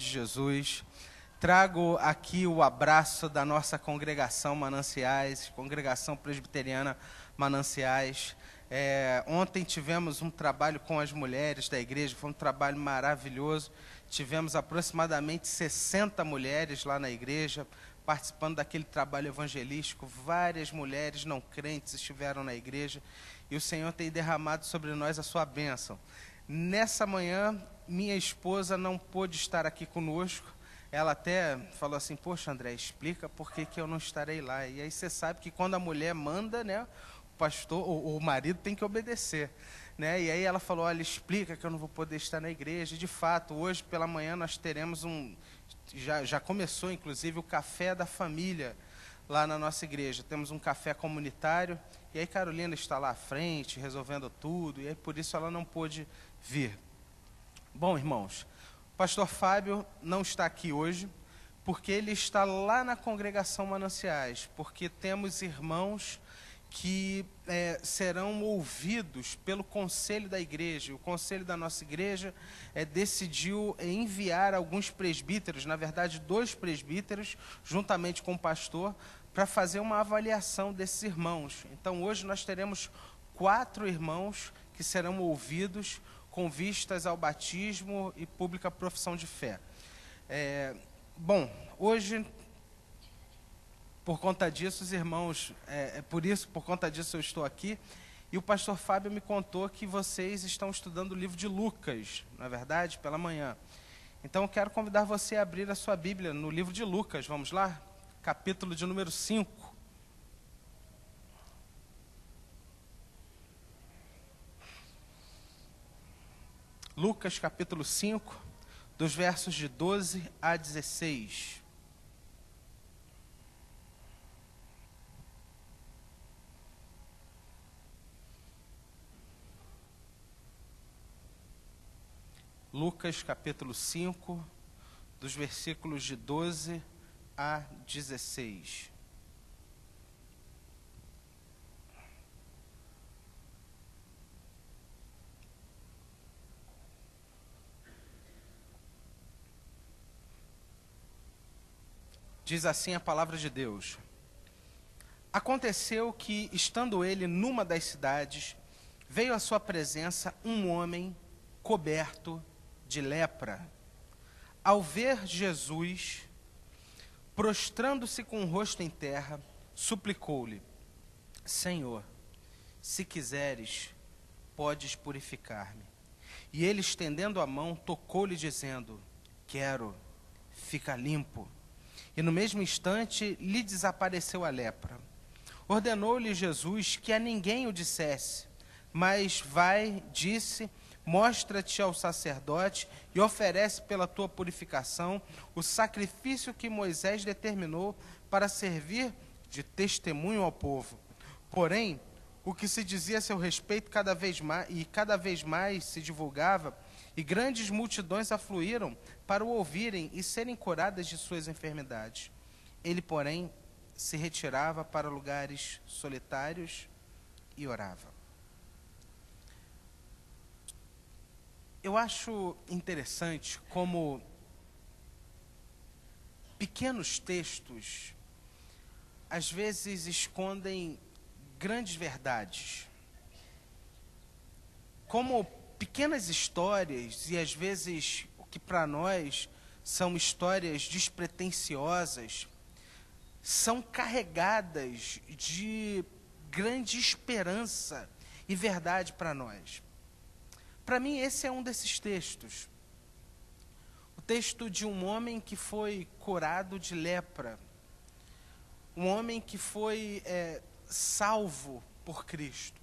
de Jesus. Trago aqui o abraço da nossa congregação Mananciais, congregação presbiteriana Mananciais. Ontem tivemos um trabalho com as mulheres da igreja, foi um trabalho maravilhoso. Tivemos aproximadamente 60 mulheres lá na igreja, participando daquele trabalho evangelístico. Várias mulheres não crentes estiveram na igreja e o Senhor tem derramado sobre nós a sua bênção. Nessa manhã, minha esposa não pôde estar aqui conosco. Ela até falou assim: poxa, André, explica por que eu não estarei lá. E aí você sabe que quando a mulher manda, né, o pastor, o marido tem que obedecer, né? E aí ela falou: olha, explica que eu não vou poder estar na igreja. E de fato, hoje pela manhã nós teremos já começou inclusive o café da família lá na nossa igreja. Temos um café comunitário, e aí Carolina está lá à frente, resolvendo tudo, e aí por isso ela não pôde vir. Bom, irmãos, o pastor Fábio não está aqui hoje, porque ele está lá na congregação Mananciais, porque temos irmãos que serão ouvidos pelo conselho da igreja. O conselho da nossa igreja decidiu enviar alguns presbíteros, na verdade 2 presbíteros, juntamente com o pastor, para fazer uma avaliação desses irmãos. Então hoje nós teremos 4 irmãos que serão ouvidos com vistas ao batismo e pública profissão de fé. Bom, hoje, por conta disso, os irmãos, por conta disso eu estou aqui, e o pastor Fábio me contou que vocês estão estudando o livro de Lucas, na verdade, pela manhã. Então eu quero convidar você a abrir a sua Bíblia no livro de Lucas, vamos lá? Capítulo de número 5. Lucas, capítulo 5, dos versos de 12 a 16. Lucas, capítulo 5, dos versículos de 12 a 16. Diz assim a palavra de Deus: Aconteceu que, estando ele numa das cidades, veio à sua presença um homem coberto de lepra. Ao ver Jesus, prostrando-se com o rosto em terra, suplicou-lhe: Senhor, se quiseres, podes purificar-me. E ele, estendendo a mão, tocou-lhe, dizendo: Quero, fica limpo. E no mesmo instante lhe desapareceu a lepra. Ordenou-lhe Jesus que a ninguém o dissesse, mas vai, disse, mostra-te ao sacerdote e oferece pela tua purificação o sacrifício que Moisés determinou para servir de testemunho ao povo. Porém, o que se dizia a seu respeito cada vez mais se divulgava, e grandes multidões afluíram para o ouvirem e serem curadas de suas enfermidades. Ele, porém, se retirava para lugares solitários e orava. Eu acho interessante como pequenos textos às vezes escondem grandes verdades. Como pequenas histórias, e às vezes o que para nós são histórias despretensiosas, são carregadas de grande esperança e verdade para nós. Para mim, esse é um desses textos. O texto de um homem que foi curado de lepra. Um homem que foi salvo por Cristo.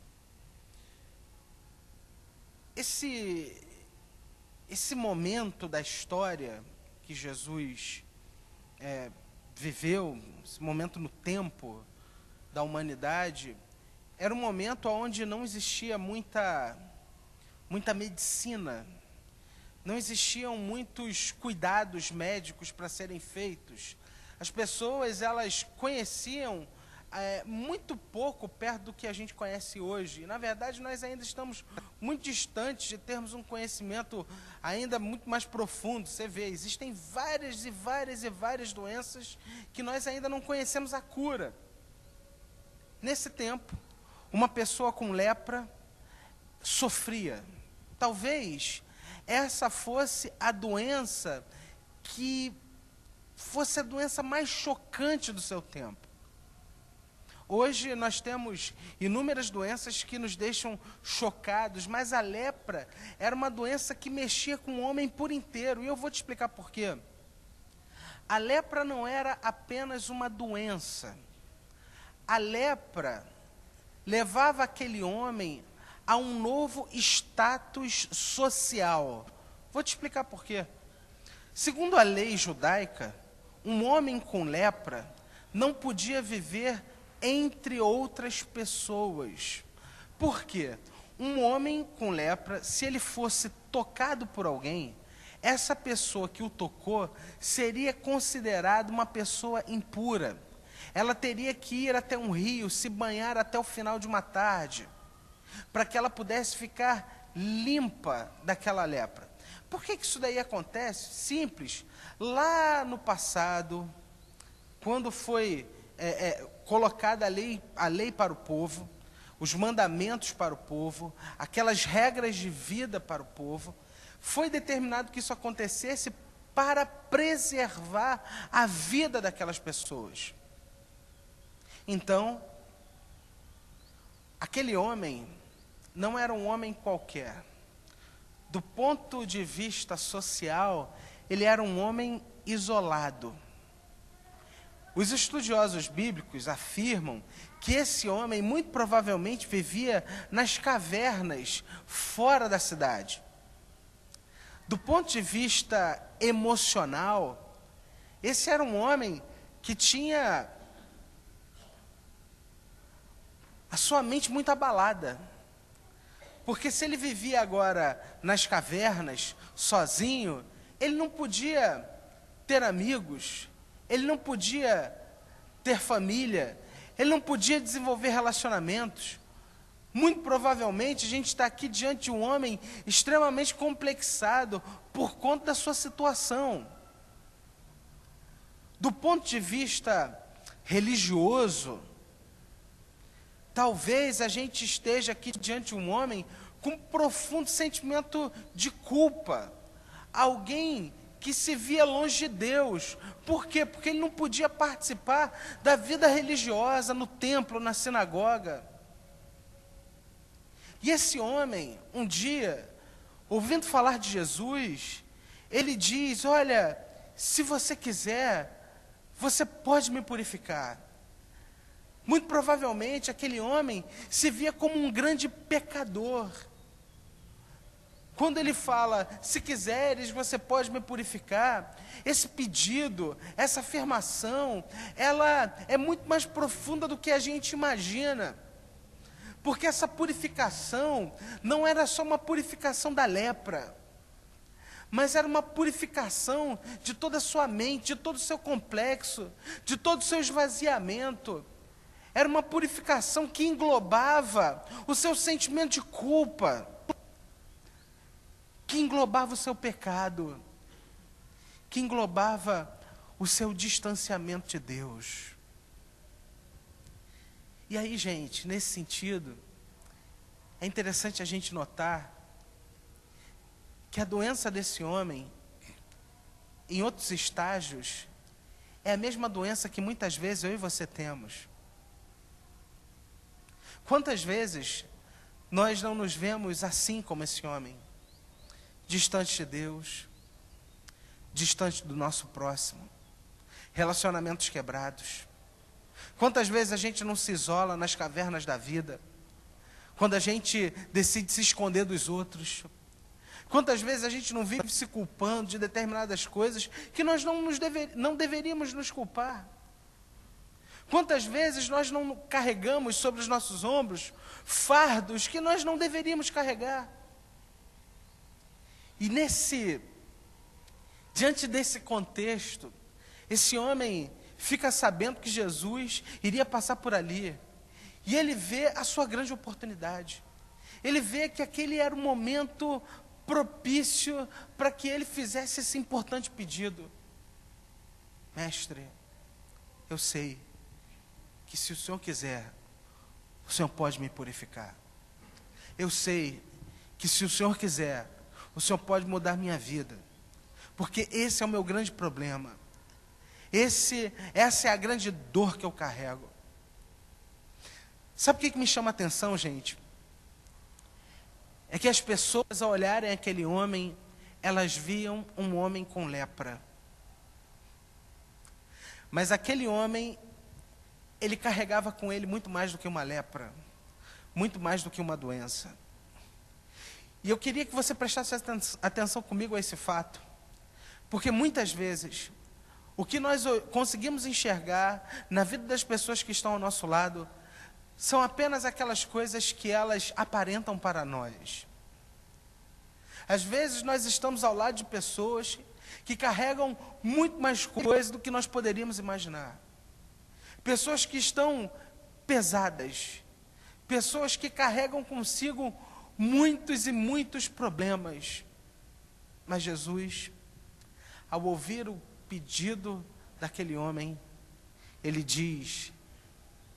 Esse momento da história que Jesus viveu, esse momento no tempo da humanidade, era um momento onde não existia muita medicina, não existiam muitos cuidados médicos para serem feitos. As pessoas, elas conheciam muito pouco perto do que a gente conhece hoje. Na verdade, nós ainda estamos muito distantes de termos um conhecimento ainda muito mais profundo. Você vê, existem várias e várias e várias doenças que nós ainda não conhecemos a cura. Nesse tempo, uma pessoa com lepra sofria. Talvez essa fosse a doença que fosse a doença mais chocante do seu tempo. Hoje nós temos inúmeras doenças que nos deixam chocados, mas a lepra era uma doença que mexia com o homem por inteiro. E eu vou te explicar por quê. A lepra não era apenas uma doença. A lepra levava aquele homem a um novo status social. Vou te explicar por quê. Segundo a lei judaica, um homem com lepra não podia viver entre outras pessoas. Por quê? Um homem com lepra, se ele fosse tocado por alguém, essa pessoa que o tocou seria considerada uma pessoa impura. Ela teria que ir até um rio, se banhar até o final de uma tarde, para que ela pudesse ficar limpa daquela lepra. Por que isso daí acontece? Simples. Lá no passado, quando foi colocada a lei para o povo, os mandamentos para o povo, aquelas regras de vida para o povo, foi determinado que isso acontecesse para preservar a vida daquelas pessoas. Então, aquele homem não era um homem qualquer. Do ponto de vista social, ele era um homem isolado. Os estudiosos bíblicos afirmam que esse homem muito provavelmente vivia nas cavernas fora da cidade. Do ponto de vista emocional, esse era um homem que tinha a sua mente muito abalada. Porque se ele vivia agora nas cavernas, sozinho, ele não podia ter amigos, ele não podia ter família, ele não podia desenvolver relacionamentos. Muito provavelmente a gente está aqui diante de um homem extremamente complexado por conta da sua situação. Do ponto de vista religioso, talvez a gente esteja aqui diante de um homem com um profundo sentimento de culpa. Alguém que se via longe de Deus. Por quê? Porque ele não podia participar da vida religiosa no templo, na sinagoga. E esse homem, um dia, ouvindo falar de Jesus, ele diz: olha, se você quiser, você pode me purificar. Muito provavelmente aquele homem se via como um grande pecador. Quando ele fala, se quiseres, você pode me purificar, esse pedido, essa afirmação, ela é muito mais profunda do que a gente imagina. Porque essa purificação não era só uma purificação da lepra, mas era uma purificação de toda a sua mente, de todo o seu complexo, de todo o seu esvaziamento. Era uma purificação que englobava o seu sentimento de culpa, que englobava o seu pecado, que englobava o seu distanciamento de Deus. E aí, gente, nesse sentido, é interessante a gente notar que a doença desse homem, em outros estágios, é a mesma doença que muitas vezes eu e você temos. Quantas vezes nós não nos vemos assim como esse homem? Distante de Deus, distante do nosso próximo, relacionamentos quebrados. Quantas vezes a gente não se isola nas cavernas da vida, quando a gente decide se esconder dos outros? Quantas vezes a gente não vive se culpando de determinadas coisas que nós não deveríamos nos culpar? Quantas vezes nós não carregamos sobre os nossos ombros fardos que nós não deveríamos carregar? E diante desse contexto, esse homem fica sabendo que Jesus iria passar por ali. E ele vê a sua grande oportunidade. Ele vê que aquele era o momento propício para que ele fizesse esse importante pedido. Mestre, eu sei que se o Senhor quiser, o Senhor pode me purificar. Eu sei que se o Senhor quiser, o Senhor pode mudar minha vida. Porque esse é o meu grande problema. Essa é a grande dor que eu carrego. Sabe o que me chama a atenção, gente? É que as pessoas, ao olharem aquele homem, elas viam um homem com lepra. Mas aquele homem, ele carregava com ele muito mais do que uma lepra, muito mais do que uma doença. E eu queria que você prestasse atenção comigo a esse fato, porque muitas vezes, o que nós conseguimos enxergar na vida das pessoas que estão ao nosso lado, são apenas aquelas coisas que elas aparentam para nós. Às vezes nós estamos ao lado de pessoas que carregam muito mais coisas do que nós poderíamos imaginar. Pessoas que estão pesadas, pessoas que carregam consigo muitos e muitos problemas. Mas Jesus, ao ouvir o pedido daquele homem, ele diz: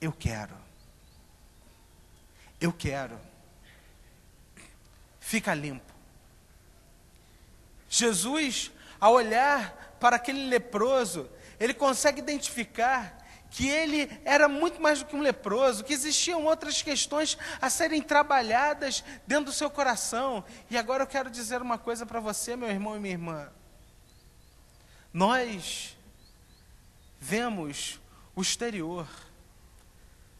eu quero. Eu quero. Fica limpo. Jesus, ao olhar para aquele leproso, ele consegue identificar que ele era muito mais do que um leproso, que existiam outras questões a serem trabalhadas dentro do seu coração. E agora eu quero dizer uma coisa para você, meu irmão e minha irmã. Nós vemos o exterior,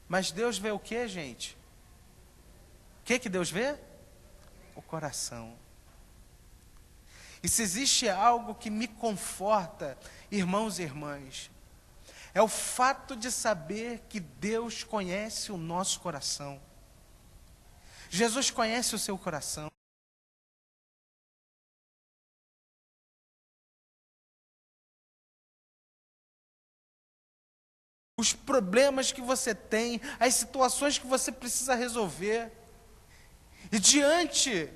mas Deus vê o que, gente? O que Deus vê? O coração. E se existe algo que me conforta, irmãos e irmãs, é o fato de saber que Deus conhece o nosso coração. Jesus conhece o seu coração. Os problemas que você tem, as situações que você precisa resolver. E diante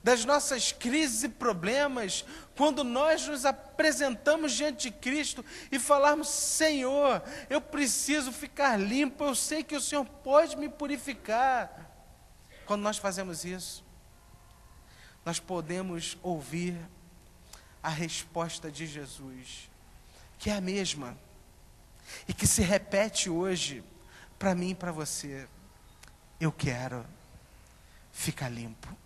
das nossas crises e problemas, quando nós nos apresentamos diante de Cristo e falarmos: Senhor, eu preciso ficar limpo, eu sei que o Senhor pode me purificar. Quando nós fazemos isso, nós podemos ouvir a resposta de Jesus, que é a mesma, e que se repete hoje, para mim e para você: eu quero ficar limpo.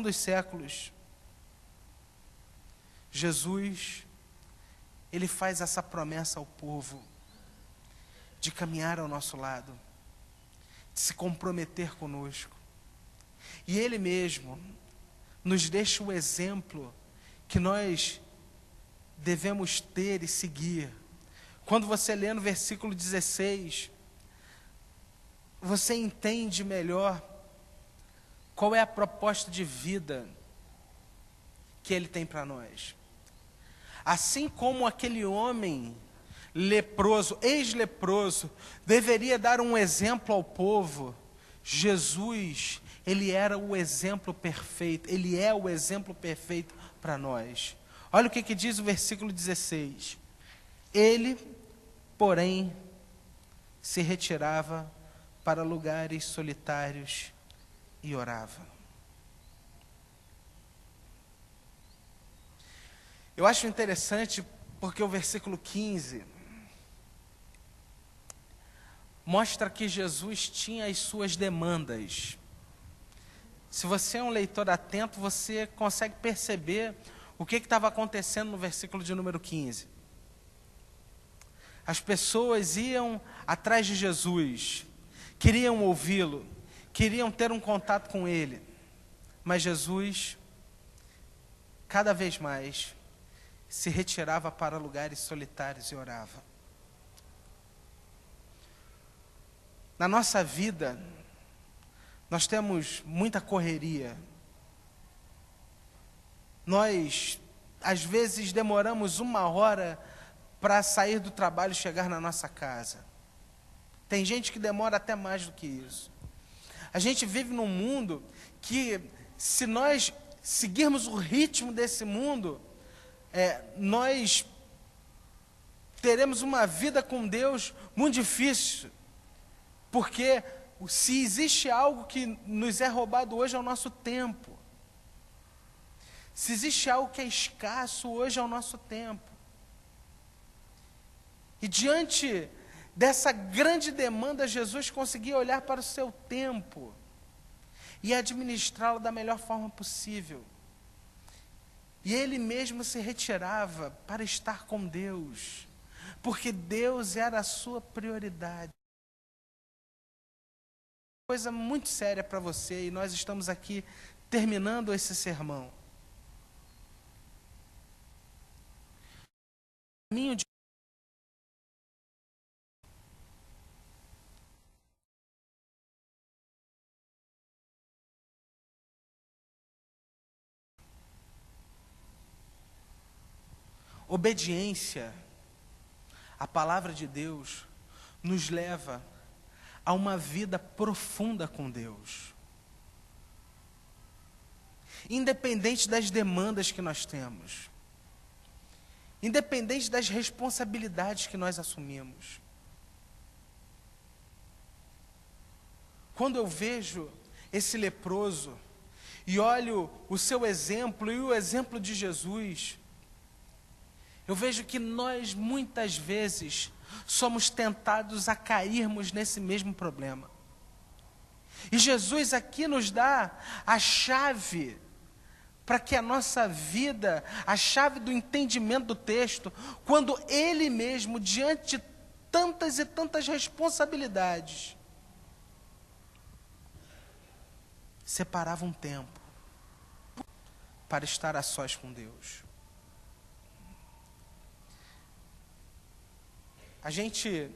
dos séculos, Jesus, ele faz essa promessa ao povo de caminhar ao nosso lado, de se comprometer conosco. E ele mesmo nos deixa o exemplo que nós devemos ter e seguir. Quando você lê no versículo 16, você entende melhor qual é a proposta de vida que ele tem para nós. Assim como aquele homem leproso, ex-leproso, deveria dar um exemplo ao povo, Jesus, ele era o exemplo perfeito, ele é o exemplo perfeito para nós. Olha o que diz o versículo 16. Ele, porém, se retirava para lugares solitários e orava. Eu acho interessante porque o versículo 15 mostra que Jesus tinha as suas demandas. Se você é um leitor atento, você consegue perceber o que estava acontecendo no versículo de número 15. As pessoas iam atrás de Jesus, queriam ouvi-lo, queriam ter um contato com ele, mas Jesus, cada vez mais, se retirava para lugares solitários e orava. Na nossa vida, nós temos muita correria. Nós, às vezes, demoramos 1 hora para sair do trabalho e chegar na nossa casa. Tem gente que demora até mais do que isso. A gente vive num mundo que, se nós seguirmos o ritmo desse mundo, nós teremos uma vida com Deus muito difícil. Porque se existe algo que nos é roubado hoje é o nosso tempo. Se existe algo que é escasso hoje é o nosso tempo. E diante dessa grande demanda, Jesus conseguia olhar para o seu tempo e administrá-lo da melhor forma possível. E ele mesmo se retirava para estar com Deus, porque Deus era a sua prioridade. Coisa muito séria para você, e nós estamos aqui terminando esse sermão. Caminho de obediência à palavra de Deus nos leva a uma vida profunda com Deus. Independente das demandas que nós temos, independente das responsabilidades que nós assumimos. Quando eu vejo esse leproso e olho o seu exemplo e o exemplo de Jesus, eu vejo que nós muitas vezes somos tentados a cairmos nesse mesmo problema. E Jesus aqui nos dá a chave para que a nossa vida, a chave do entendimento do texto, quando Ele mesmo, diante de tantas e tantas responsabilidades, separava um tempo para estar a sós com Deus. A gente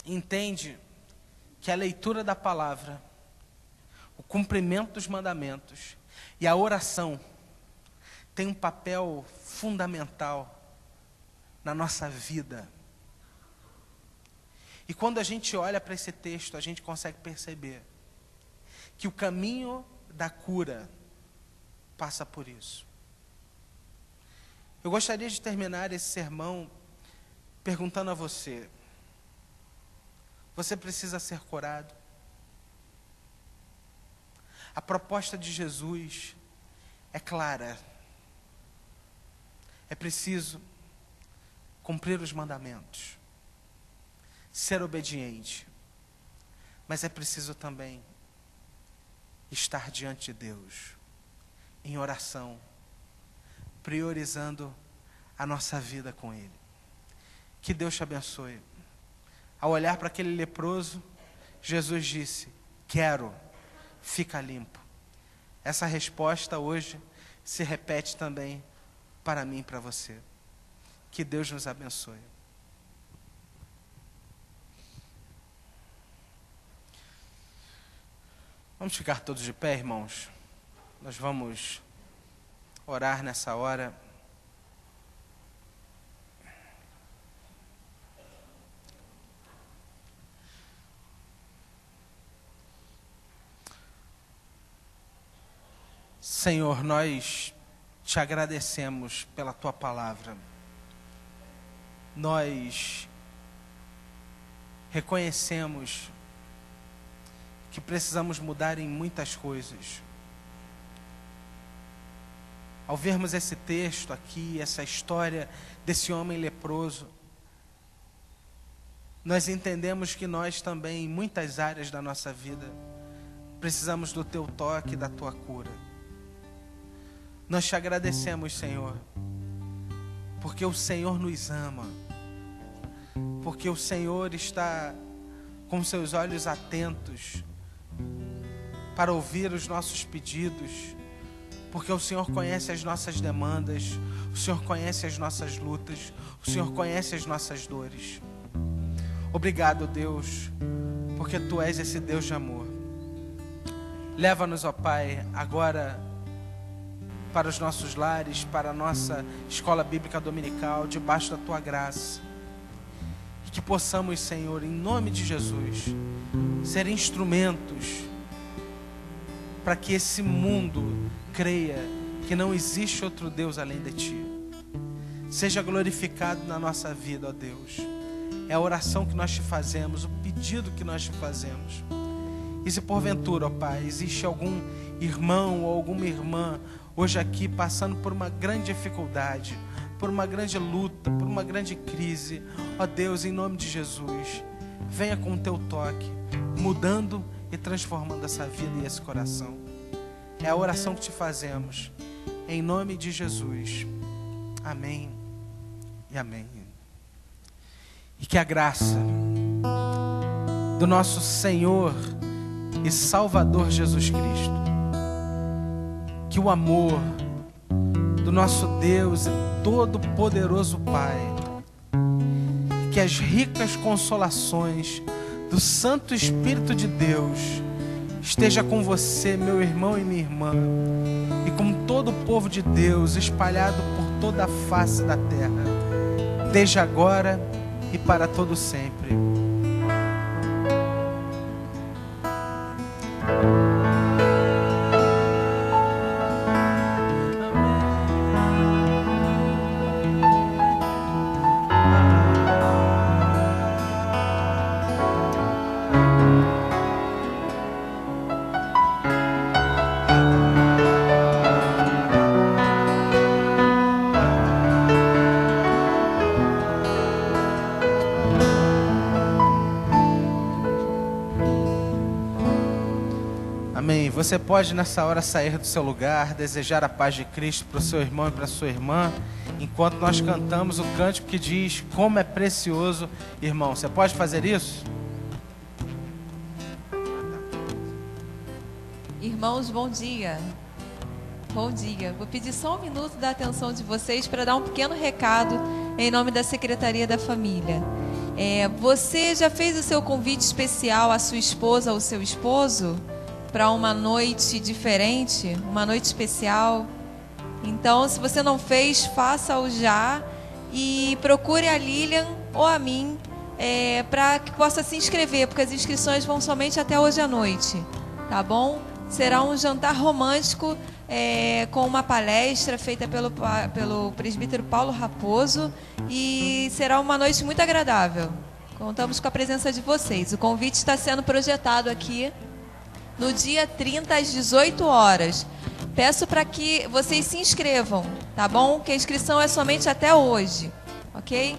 entende que a leitura da palavra, o cumprimento dos mandamentos e a oração tem um papel fundamental na nossa vida. E quando a gente olha para esse texto, a gente consegue perceber que o caminho da cura passa por isso. Eu gostaria de terminar esse sermão perguntando a você: você precisa ser curado? A proposta de Jesus é clara. É preciso cumprir os mandamentos, ser obediente, mas é preciso também estar diante de Deus, em oração, priorizando a nossa vida com Ele. Que Deus te abençoe. Ao olhar para aquele leproso, Jesus disse: quero, fica limpo. Essa resposta hoje se repete também para mim e para você. Que Deus nos abençoe. Vamos ficar todos de pé, irmãos. Nós vamos orar nessa hora. Senhor, nós te agradecemos pela tua palavra. Nós reconhecemos que precisamos mudar em muitas coisas. Ao vermos esse texto aqui, essa história desse homem leproso, nós entendemos que nós também, em muitas áreas da nossa vida, precisamos do teu toque, da tua cura. Nós te agradecemos, Senhor, porque o Senhor nos ama, porque o Senhor está com seus olhos atentos para ouvir os nossos pedidos, porque o Senhor conhece as nossas demandas, o Senhor conhece as nossas lutas, o Senhor conhece as nossas dores. Obrigado, Deus, porque Tu és esse Deus de amor. Leva-nos, ó Pai, agora para os nossos lares, para a nossa escola bíblica dominical, debaixo da Tua graça. E que possamos, Senhor, em nome de Jesus, ser instrumentos para que esse mundo creia que não existe outro Deus além de Ti. Seja glorificado na nossa vida, ó Deus. É a oração que nós te fazemos, o pedido que nós te fazemos. E se porventura, ó Pai, existe algum irmão ou alguma irmã hoje aqui passando por uma grande dificuldade, por uma grande luta, por uma grande crise, ó Deus, em nome de Jesus, venha com o Teu toque, mudando e transformando essa vida e esse coração. É a oração que te fazemos, em nome de Jesus. Amém e amém. E que a graça do nosso Senhor e Salvador Jesus Cristo, que o amor do nosso Deus e Todo-Poderoso Pai, que as ricas consolações do Santo Espírito de Deus esteja com você, meu irmão e minha irmã, e com todo o povo de Deus espalhado por toda a face da terra, desde agora e para todo sempre. Você pode nessa hora sair do seu lugar, desejar a paz de Cristo para o seu irmão e para a sua irmã, enquanto nós cantamos o cântico que diz: como é precioso, irmão. Você pode fazer isso? Irmãos, bom dia. Bom dia. Vou pedir só um minuto da atenção de vocês para dar um pequeno recado em nome da Secretaria da Família. Você já fez o seu convite especial à sua esposa ou seu esposo para uma noite diferente, uma noite especial? Então, se você não fez, faça-o já e procure a Lilian ou a mim para que possa se inscrever, porque as inscrições vão somente até hoje à noite, tá bom? Será um jantar romântico com uma palestra feita pelo presbítero Paulo Raposo e será uma noite muito agradável. Contamos com a presença de vocês. O convite está sendo projetado aqui no dia 30 às 18 horas. Peço para que vocês se inscrevam, tá bom? Que a inscrição é somente até hoje, ok?